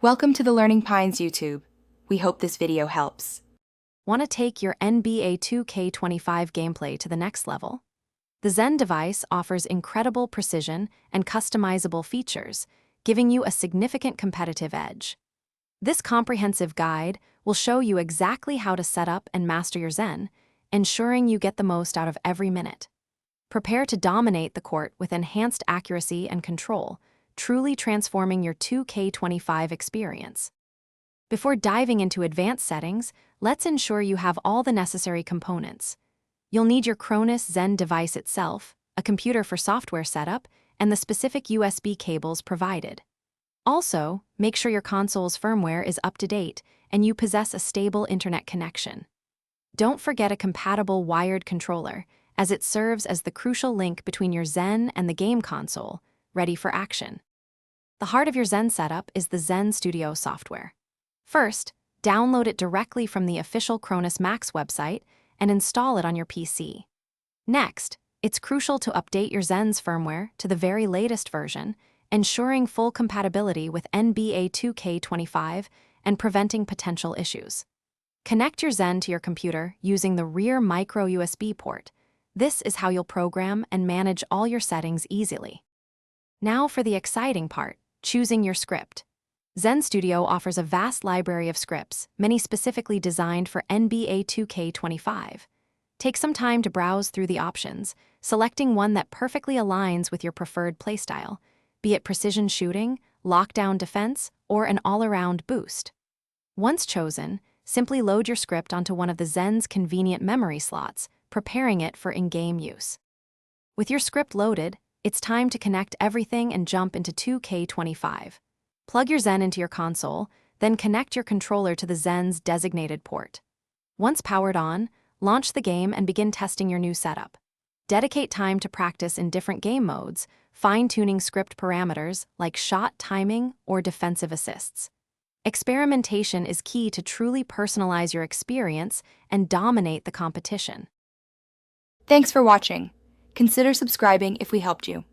Welcome to the Learning Pines YouTube. We hope this video helps. Want to take your NBA 2K25 gameplay to the next level? The Zen device offers incredible precision and customizable features, giving you a significant competitive edge. This comprehensive guide will show you exactly how to set up and master your Zen, ensuring you get the most out of every minute. Prepare to dominate the court with enhanced accuracy and control, truly transforming your 2K25 experience. Before diving into advanced settings, let's ensure you have all the necessary components. You'll need your Cronus Zen device itself, a computer for software setup, and the specific USB cables provided. Also, make sure your console's firmware is up to date and you possess a stable internet connection. Don't forget a compatible wired controller, as it serves as the crucial link between your Zen and the game console, ready for action. The heart of your Zen setup is the Zen Studio software. First, download it directly from the official Cronus Max website and install it on your PC. Next, it's crucial to update your Zen's firmware to the very latest version, ensuring full compatibility with NBA 2K25 and preventing potential issues. Connect your Zen to your computer using the rear micro USB port. This is how you'll program and manage all your settings easily. Now for the exciting part, choosing your script. Zen Studio offers a vast library of scripts, many specifically designed for NBA 2K25. Take some time to browse through the options, selecting one that perfectly aligns with your preferred playstyle, be it precision shooting, lockdown defense, or an all-around boost. Once chosen, simply load your script onto one of the Zen's convenient memory slots, preparing it for in-game use. With your script loaded, it's time to connect everything and jump into 2K25. Plug your Zen into your console, then connect your controller to the Zen's designated port. Once powered on, launch the game and begin testing your new setup. Dedicate time to practice in different game modes, fine-tuning script parameters like shot timing or defensive assists. Experimentation is key to truly personalize your experience and dominate the competition. Thanks for watching. Consider subscribing if we helped you.